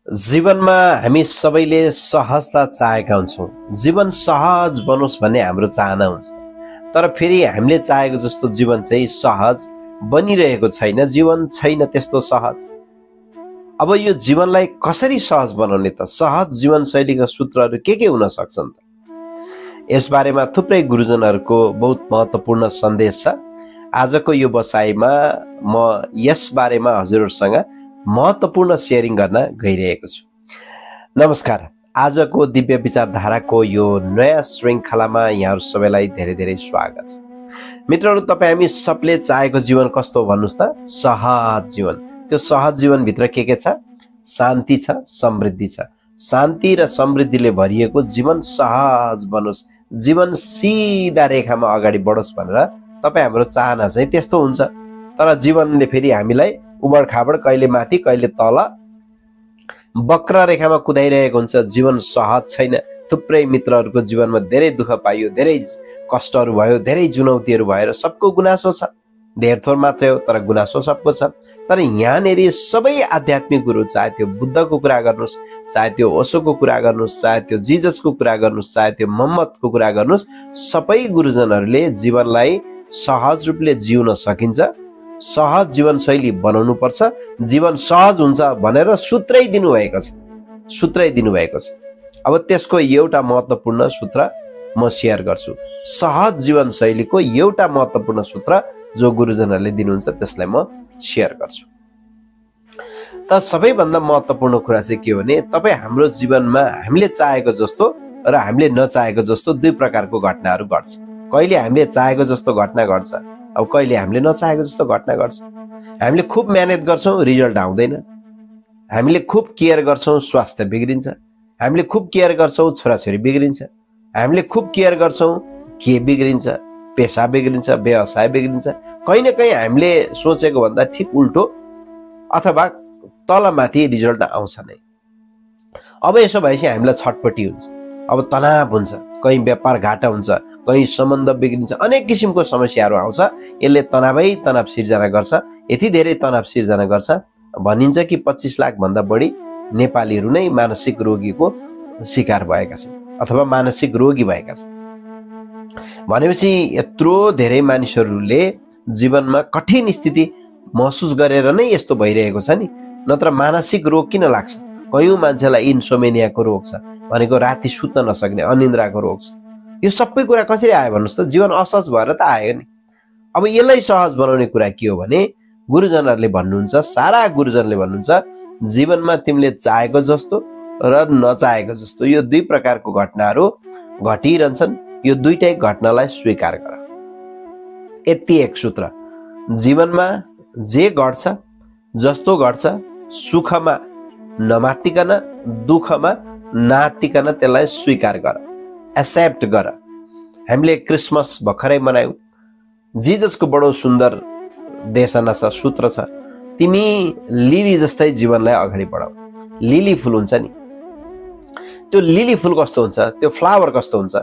जीवनमा हामी सबैले सहजता चाहेका हुन्छौँ। जीवन सहज बनोस् भन्ने हाम्रो चाहना हुन्छ। तर फेरि हामीले चाहेको जस्तो जीवन चाहिँ सहज बनिरहेको छैन। जीवन छैन त्यस्तो सहज। अब यो जीवनलाई कसरी सहज बनाउने त? सहज जीवनशैलीका सूत्रहरू के हुन सक्छन् त? यसबारेमा थुप्रै गुरुजनहरूको बहुत महत्त्वपूर्ण सन्देश छ। आजको यो बसाइमा म यस बारेमा हजुरहरूसँग महत्त्वपूर्ण सेयरिङ गर्न गइरहेको छु। नमस्कार। आजको दिव्य विचारधाराको यो नयाँ श्रृङ्खलामा यहाँहरू सबैलाई धेरै धेरै स्वागत छ। मित्रहरू, तपाईँ हामी सबले चाहेको जीवन कस्तो हो भन्नुहोस् त? सहज जीवन। त्यो सहज जीवनभित्र के छ? शान्ति छ, समृद्धि छ। शान्ति र समृद्धिले भरिएको जीवन सहज बनोस्, जीवन सिधा रेखामा अगाडि बढोस् भनेर तपाईँ हाम्रो चाहना चाहिँ त्यस्तो हुन्छ। तर जीवनले फेरि हामीलाई उबड खाबड, कहिले माथि कहिले तल वक्र रेखामा कुदाइरहेको हुन्छ। जीवन सहज छैन। थुप्रै मित्रहरूको जीवनमा धेरै दुःख पाइयो, धेरै कष्टहरू भयो, धेरै चुनौतीहरू भएर सबको गुनासो छ। धेर थोर मात्रै हो तर गुनासो सबको छ। तर यहाँनिर सबै आध्यात्मिक गुरु, चाहे त्यो बुद्धको कुरा गर्नुहोस्, चाहे त्यो ओशोको कुरा गर्नुहोस्, चाहे त्यो जिजसको कुरा गर्नुहोस्, चाहे त्यो मोहम्मदको कुरा गर्नुहोस्, सबै गुरुजनहरूले जीवनलाई सहज रूपले जिउन सकिन्छ, सहज जीवनशैली बनाउनु पर्छ, जीवन सहज हुन्छ भनेर सूत्रै दिनुभएको छ। सूत्रै दिनुभएको छ। अब त्यसको एउटा महत्त्वपूर्ण सूत्र म सेयर गर्छु। सहज जीवनशैलीको एउटा महत्त्वपूर्ण सूत्र जो गुरुजनहरूले दिनुहुन्छ त्यसलाई म सेयर गर्छु। त सबैभन्दा महत्त्वपूर्ण कुरा चाहिँ के हो भने, तपाईँ हाम्रो जीवनमा हामीले चाहेको जस्तो र हामीले नचाहेको जस्तो दुई प्रकारको घटनाहरू घट्छ। कहिले हामीले चाहेको जस्तो घटना घट्छ, अब कहिले हामीले नचाहेको जस्तो घटना घट्छ। हामीले खुब मेहनत गर्छौँ, रिजल्ट आउँदैन। हामीले खुब केयर गर्छौँ, स्वास्थ्य बिग्रिन्छ। हामीले खुब केयर गर्छौँ, छोराछोरी बिग्रिन्छ। हामीले खुब केयर गर्छौँ, के बिग्रिन्छ? पेसा बिग्रिन्छ, व्यवसाय बिग्रिन्छ। कहीँ न कहीँ हामीले सोचेको भन्दा ठिक उल्टो अथवा तलमाथि रिजल्ट आउँछ नै। अब यसो भएपछि हामीलाई छटपट्टि हुन्छ, अब तनाव हुन्छ, कहीँ व्यापार घाटा हुन्छ, कहीँ सम्बन्ध बिग्रिन्छ, अनेक किसिमको समस्याहरू आउँछ। यसले तनावै तनाव सिर्जना गर्छ। यति धेरै तनाव सिर्जना गर्छ भनिन्छ कि 25 लाख भन्दा बढी नेपालीहरू नै मानसिक रोगीको शिकार भएका छन् अथवा मानसिक रोगी भएका छन्। भनेपछि यत्रो धेरै मानिसहरूले जीवनमा कठिन स्थिति महसुस गरेर नै यस्तो भइरहेको छ नि। नत्र मानसिक रोग किन लाग्छ? कयौँ मान्छेलाई इन्सोमेनियाको रोग छ, भनेको राति सुत्न नसक्ने अनिन्द्राको रोग छ। यो सबै कुरा कसरी आयो भन्नुहोस् त? जीवन असहज भएर त आयो नि। अब यसलाई सहज बनाउने कुरा के हो भने, गुरुजनहरूले भन्नुहुन्छ, सारा गुरुजनले भन्नुहुन्छ, जीवनमा तिमीले चाहेको जस्तो र नचाहेको जस्तो यो दुई प्रकारको घटनाहरू घटिरहन्छन्। यो दुईटै घटनालाई स्वीकार गर। यति एक सूत्र। जीवनमा जे घट्छ, जस्तो घट्छ, सुखमा नमात्तिकन, दुःखमा नआत्तिकन त्यसलाई स्वीकार गर, एक्सेप्ट गर। हामीले क्रिसमस भर्खरै मनायौँ। जिजसको बडो सुन्दर देशना छ, सूत्र छ, तिमी लिली जस्तै जीवनलाई अगाडि बढाऊ। लिली फुल हुन्छ नि, त्यो लिली फुल कस्तो हुन्छ, त्यो फ्लावर कस्तो हुन्छ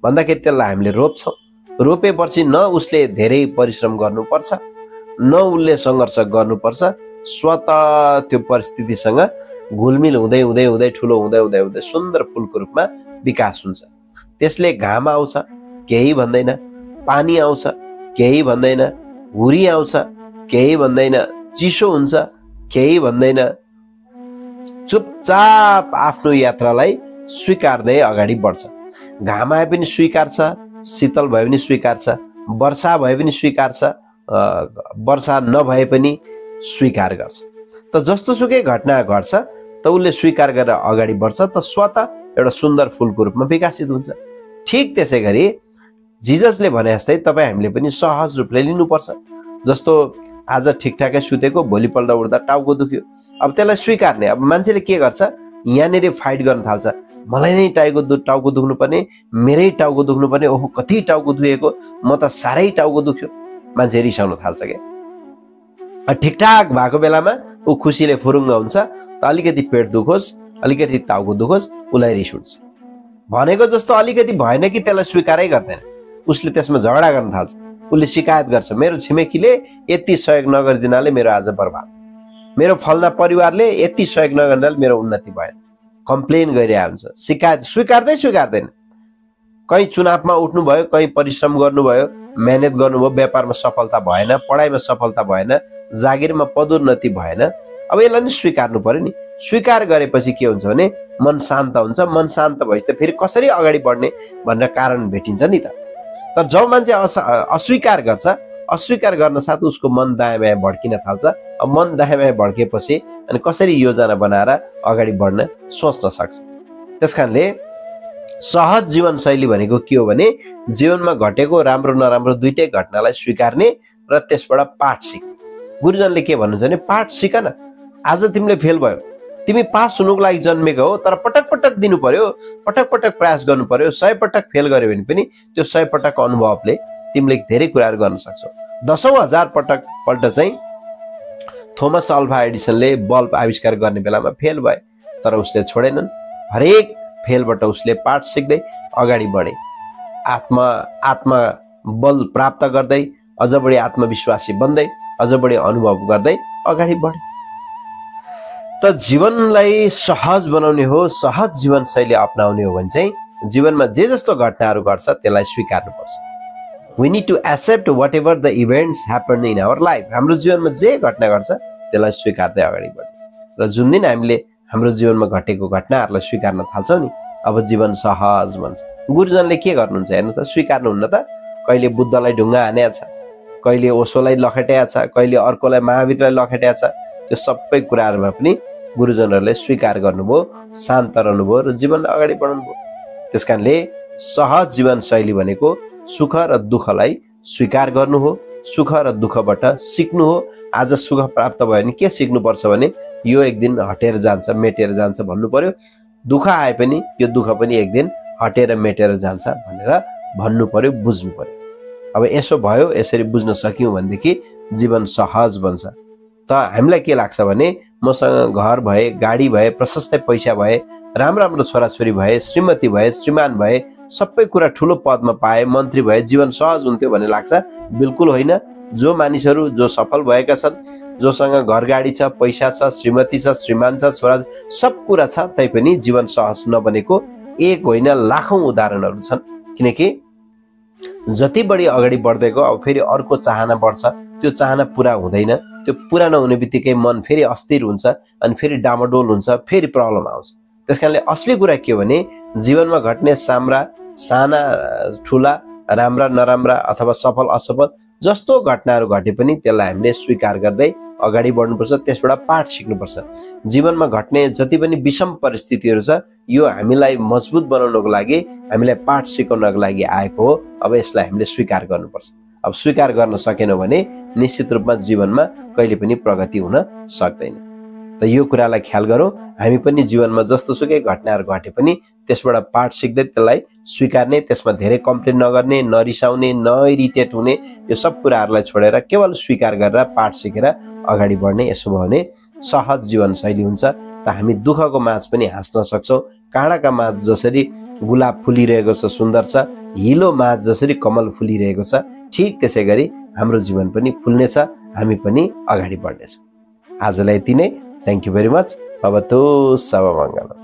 भन्दाखेरि त्यसलाई हामीले रोप्छौँ। रोपेपछि न उसले धेरै परिश्रम गर्नुपर्छ, न उसले सङ्घर्ष गर्नुपर्छ। स्वतः त्यो परिस्थितिसँग घुलमिल हुँदै हुँदै हुँदै ठुलो हुँदै हुँदै हुँदै सुन्दर फुलको रूपमा विकास हुन्छ। त्यसले घाम आउँछ केही भन्दैन, पानी आउँछ केही भन्दैन, हुरी आउँछ केही भन्दैन, चिसो हुन्छ केही भन्दैन। चुपचाप आफ्नो यात्रालाई स्वीकार्दै अगाडि बढ्छ। घाम आए पनि स्वीकार छ, शीतल भए पनि स्वीकार छ, वर्षा भए पनि स्वीकार छ, वर्षा नभए पनि स्वीकार गर्छ। त जस्तो सुकै घटना घट्छ त उसले स्वीकार गरेर अगाडि बढ्छ, त स्वतः एउटा सुन्दर फुलको रूपमा विकसित हुन्छ। ठिक त्यसै गरी जिजसले भने जस्तै तपाईँ हामीले पनि सहज रूपले लिनुपर्छ। जस्तो आज ठिकठाकै सुतेको, भोलिपल्ट उठ्दा टाउको दुख्यो, अब त्यसलाई स्वीकार्ने। अब मान्छेले के गर्छ, यहाँनिर फाइट गर्न थाल्छ, मलाई नै टाउको दुख्नु पर्ने, मेरै टाउको दुख्नु पर्ने, ओहो कति टाउको दुखेको, म त साह्रै टाउको दुख्यो। मान्छे रिसाउन थाल्छ क्या। ठिकठाक भएको बेलामा ऊ खुसीले फुरुङ्ग हुन्छ, त अलिकति पेट दुखोस्, अलिकति टाउको दुखोस्, उसलाई रिस उठ्छ। भनेको जस्तो अलिकति भएन कि त्यसलाई स्वीकारै गर्दैन, उसले त्यसमा झगडा गर्न थाल्छ। उसले शिकायत गर्छ, मेरो छिमेकीले यति सहयोग नगरिदिनाले मेरो आज बर्बाद। मेरो फलना परिवारले यति सहयोग नगर्नाले मेरो उन्नति भएन, कम्प्लेन गरिरहेको हुन्छ, शिकायत स्वीकार्दैन। कहीँ चुनावमा उठ्नुभयो, कहीँ परिश्रम गर्नुभयो, मेहनत गर्नुभयो, व्यापारमा सफलता भएन, पढाइमा सफलता भएन, जागिरमा पदोन्नति भएन, अब यसलाई नि स्वीकार्नु पर्यो नि। स्वीकार गरेपछि के हुन्छ भने मन शान्त हुन्छ। मन शान्त भएपछि त फेरि कसरी अगाडि बढ्ने भनेर कारण भेटिन्छ नि त। तर जब मान्छे अस्वीकार गर्छ, अस्वीकार गर्न साथ उसको मन दायाँ बायाँ भड्किन थाल्छ। अब मन दायाँ बायाँ भड्केपछि अनि कसरी योजना बनाएर अगाडि बढ्न सोच्न सक्छ। त्यसकारणले सहज जीवनशैली भनेको के हो भने जीवनमा घटेको राम्रो नराम्रो दुईटै घटनालाई स्वीकार्ने र त्यसबाट पाठ सिक्ने। गुरुजनले के भन्नुहुन्छ भने पाठ सिक न। आज तिमीले फेल भयो, तिमी पास हुनुको लागि जन्मेको हो, तर पटक पटक दिनु पर्यो, पटक पटक प्रयास गर्नु पर्यो। 100 पटक फेल गर्यो भने पनि त्यो 100 पटकको अनुभवले तिमीले धेरै कुराहरू गर्न सक्छौ। 10,000 पल्ट चाहिँ थोमस अल्भा एडिसनले बल्ब आविष्कार गर्ने बेलामा फेल भए, तर उसले छोडेनन्। हरेक फेलबाट उसले पाठ सिक्दै अगाडि बढे, आत्मा बल प्राप्त गर्दै, अझ बढी आत्मविश्वासी बन्दै, अझ बढी अनुभव गर्दै अगाडि बढे। त जीवनलाई सहज बनाउने हो, सहज जीवनशैली अपनाउने हो भने चाहिँ जीवनमा जे जस्तो घटनाहरू घट्छ त्यसलाई स्वीकार्नुपर्छ। We need to accept whatever the events happen in our life. हाम्रो जीवनमा जे घटना घट्छ त्यसलाई स्वीकार्दै अगाडि बढ्ने। र जुन दिन हामीले हाम्रो जीवनमा घटेको घटनाहरूलाई स्वीकार्न थाल्छौँ नि, अब जीवन सहज बन्छ। गुरुजनले के गर्नुहुन्छ हेर्नु त, स्वीकार्नुहुन्न त। कहिले बुद्धलाई ढुङ्गा हानेको छ, कहिले ओशोलाई लखेटेको छ, कहिले अर्कोलाई महावीरलाई लखेटेको छ। त्यो सबै कुराहरूमा पनि गुरुजनहरूले स्वीकार गर्नुभयो, शान्त रहनुभयो र जीवन अगाडि बढाउनुभयो। त्यसकारणले सहज जीवनशैली भनेको सुख र दुःखलाई स्वीकार गर्नु हो, सुख र दुःखबाट सिक्नु हो। आज सुख प्राप्त भयो भने के सिक्नुपर्छ भने यो एक दिन हटेर जान्छ, मेटेर जान्छ भन्नु पर्यो। दुःख आए पनि यो दुःख पनि एक दिन हटेर मेटेर जान्छ भनेर भन्नु पर्यो, बुझ्नु पर्यो। अब यसो भयो, यसरी बुझ्न सक्यौँ भनेदेखि जीवन सहज बन्छ। त हामीलाई के लाग्छ भने मसँग घर भए, गाडी भए, प्रशस्तै पैसा भए, राम्रो छोराछोरी भए, श्रीमती भए, श्रीमान भए, सबै कुरा ठुलो पदमा पाए, मन्त्री भए, जीवन सहज हुन्थ्यो भन्ने लाग्छ। बिल्कुल होइन। जो मानिसहरू जो सफल भएका छन्, जोसँग घर गाडी छ, पैसा छ, श्रीमती छ, श्रीमान छ, छोरा, सब कुरा छ, तैपनि जीवन सहज नबनेको एक होइन लाखौं उदाहरणहरू छन्। किनकि जति बढी अगाडि बढ्दै गयो अब फेरि अर्को चाहना बढ्छ, त्यो चाहना पुरा हुँदैन। त्यो पुरा नहुने बित्तिकै मन फेरि अस्थिर हुन्छ, अनि फेरि डामाडोल हुन्छ, फेरि प्रब्लम आउँछ। त्यसकारणले असली कुरा के हो भने जीवनमा घट्ने साना ठुला, राम्रा नराम्रा अथवा सफल असफल जस्तो घटनाहरू घटे पनि त्यसलाई हामीले स्वीकार गर्दै अगाडि बढ्नुपर्छ, त्यसबाट पाठ सिक्नुपर्छ। जीवनमा घट्ने जति पनि विषम परिस्थितिहरू छ यो हामीलाई मजबुत बनाउनको लागि, हामीलाई पाठ सिकाउनको लागि आएको हो। अब यसलाई हामीले स्वीकार गर्नुपर्छ। अब स्वीकार गर्न सकेनौँ भने निश्चित रूपमा जीवनमा कहिले पनि प्रगति हुन सक्दैन। त यो कुरालाई ख्याल गरौँ। हामी पनि जीवनमा जस्तो सुकै घटनाहरू घटे पनि त्यसबाट पाठ सिक्दै त्यसलाई स्वीकार्ने, त्यसमा धेरै कम्प्लेन नगर्ने, नरिसाउने, नइरिटेट हुने, यो सब कुराहरूलाई छोडेर केवल स्वीकार गरेर पाठ सिकेर अगाडि बढ्ने। यसो भयो भने सहज जीवनशैली हुन्छ। त हामी दुःखको माझ पनि हाँस्न सक्छौँ। काँडाका माझ जसरी गुलाब फुलिरहेको छ, सुन्दर छ, हिलो माझ जसरी कमल फुलिरहेको छ, ठिक त्यसै गरी हाम्रो जीवन पनि फुल्नेछ, हामी पनि अगाडि बढ्नेछौँ। आजलाई यति नै। Thank you very much. भवतु सर्वमङ्गलम्।